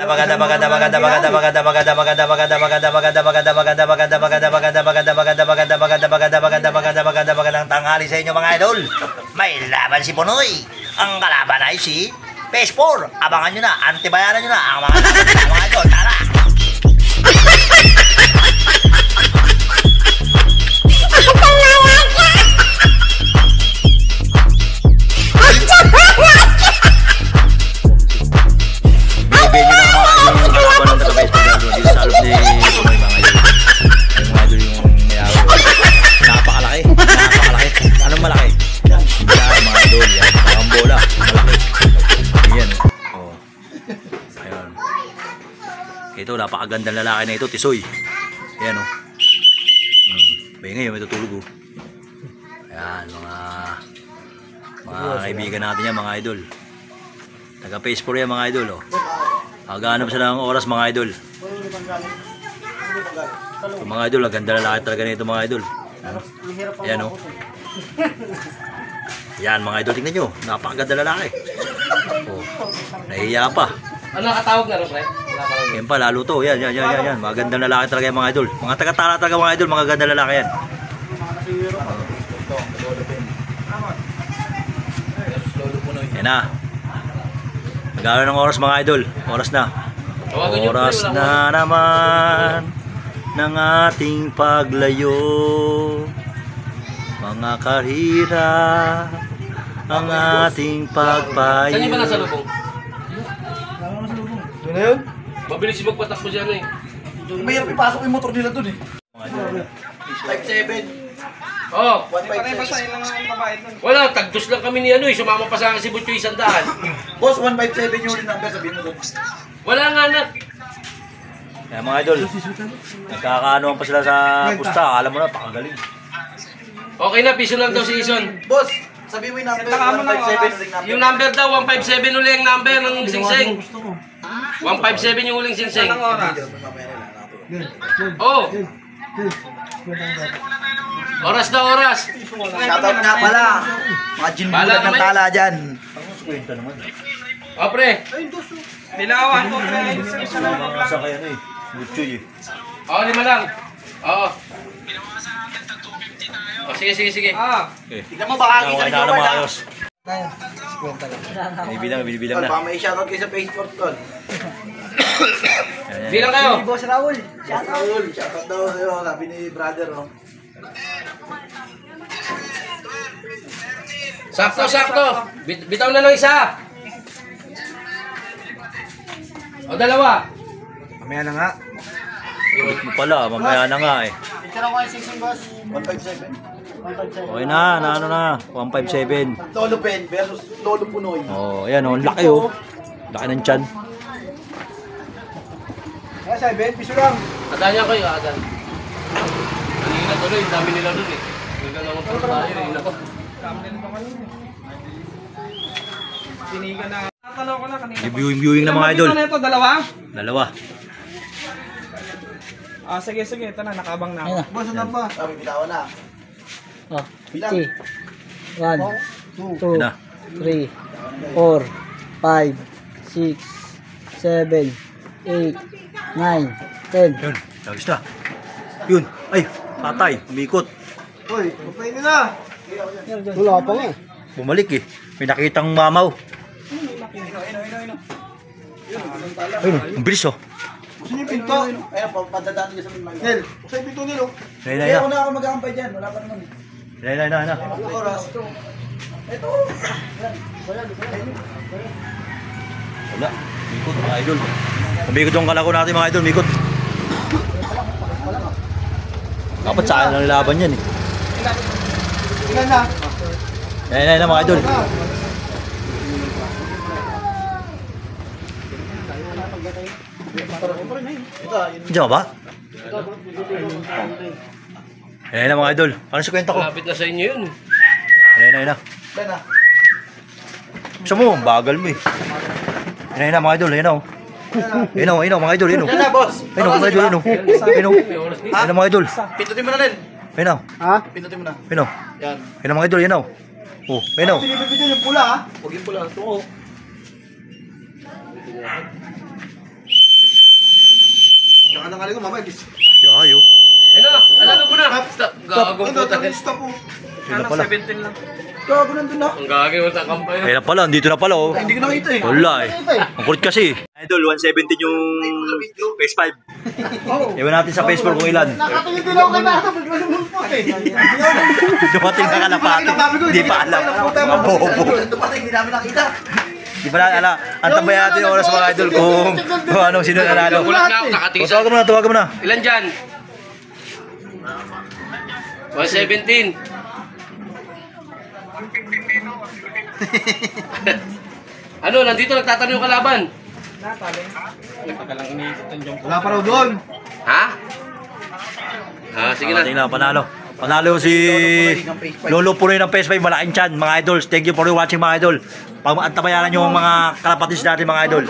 Magandang tanghali sa inyo mga idol. May laban si Punoy. Ang kalaban ay si PS4. Abangan nyo na, antibayaran nyo na ang mga idol. Tara! Ito, napakagandang lalaki na ito, Tisoy. Ayan o. Bay ngayon, may tutulog o. Ayan, mga kaibigan natin yan, mga idol. Taga PS4 yan, mga idol o. Maghanap sila ng oras, mga idol. So, mga idol, ang ganda lalaki talaga na ito, mga idol. Ayan o. Ayan, mga idol, tingnan nyo. Napakaganda lalaki. O, nahihiya pa. Ano nakatawag na rin, pre? Yan pa, lalo to. Yan. Magandang lalaki talaga yung mga idol. Mga taga-tala talaga mga idol, mga gandang lalaki yan. Yan na. Nagkaroon ng oras mga idol. Oras na. Oras na naman ng ating paglayo. Mga karira ang ating pagpayo. Saan yung ba nasa lubong? Ano na yun? Mabilis yung magpatakbo dyan eh. Mahirap ipasok yung motor nila dun eh. 5'7". Oo. 157. Wala, tagdos lang kami ni ano eh. Sumama pa sa akin si Butcho 100. Boss, 157 yung ulit number, sabihin mo dun. Wala nga na. Yan mga idol. Nagkakaanoan pa sila sa pusta. Alam mo na, pakagaling. Okay na, piso lang daw si Ison. Boss, sabihin mo yung number, 157 ulit number. Yung number daw, 157 uli ang number ng singsing. 157 yung uling singsing. Oo. Oras na oras. Shoutout nga pala. Mga ginbulan ng tala dyan. O pre. Nilawan ko. Sa kaya na eh. Butchoy eh. Oo, 5 lang. Oo. O, sige. Tignan mo baka kita Kaya nyo na wala. maayos. Binibilang na. Pag may shoutout kayo sa Facebook doon. Bilang kayo. Boss Raul. Raul, shoutout daw sa'yo. Sabi ni brother oh. Sakto. Bitaw na lang isa. O, 2. Mamaya na nga. Iwit mo pala, mamaya na nga eh. Picture ako yung singsing boss. 157. Okay na, ano na, 157. Lolo Pen versus Lolo Punoy. Oh, ayan oh, laki oh. Laki ng tiyan. Kaya 7, piso lang. Adan kayo, adan. Kanina tuloy, dami nila dun eh. Ganda naman po tayo eh. Nako. Tinigan na. Natalo ko na kanina. Viewing na mga idol. Ano ito, dalawa? Dalawa. Sige, ito na, nakabang na ako. Boss, ano ba? Sabi, bitawan na. Oh, Bilang. 1, 2, Na. 3, 4, 5, 6, 7, 8, 9, 10. Yun, lagis na. Yun, ay, patay, umikot. Uy, magpahin nyo na. Wala pa nga. Bumalik eh. May nakitang mamaw. Ayun, ang bilis oh. Gusto niyo yung pinto? Ayun, padadaan nyo sa mga. Nel, gusto yung pinto nilo. Nay. Kaya ako na ako mag-aampay dyan. Wala pa naman. Nay. Ano oras? Ito. Wala, umikot mga idol. Umikot yung kalako natin mga idol, umikot. Dapat sa akin lang laban yan eh. Tingnan na. Nay mga idol. Diyan ba? Nay na mga idol. Ano sa kwento ko? Malapit na sa inyo yun. Nay na. Tingnan na. Gusto mo, ang bagal mo eh. Nay na mga idol, ayun o. Ayun o, mga idol, ayun o. Tingnan na, boss. Ayun o, mga idol, ayun o. Ayun o. Ayun o, mga idol. Pindutin mo na rin. Ayun o. Pindutin mo na. Ayun o. Yan. Ayun o, mga idol, ayun o. Oh, ayun o. Pinipindyo yung pula ha. Huwag yung pula. Ito. Ano nga ko, mamaya. Yayo. Ayun na, alala ko na. Stop. Gago Ano, po tayo. stop po. Yun na pala. 17 lang. Gago nandun na. Ang gagawin mo sa kampay. Ayun na pala, dito na pala oh. Hindi ko nakita eh. Wala eh. Ang kulit kasi. Idol, 117 yung phase 5. Iwan natin sa phase 4 kung ilan. Nakatingin din ako kay Nata. Bigla lumulpot eh. Dumating na kalapati. Hindi pa alam. Ang bobo. Dumating, hindi namin nakita. Di pa na alam. Antabayan natin yung oras mga idol kung anong sino nanalo. Gulat na ako, nakatingin sa... Tawagan mo na. Ilan dyan? 117. Ano, nandito nagtatanong yung kalaban. Nagpagalang iniikot ang jump. Wala pa raw doon. Ha? Sige na. Tingnan, panalo. Panalo si Lolo Punoy ng PS5, malaking chan, mga idols. Thank you for watching mga idol. Pag antabayanan yung mga kalapatis natin mga idol.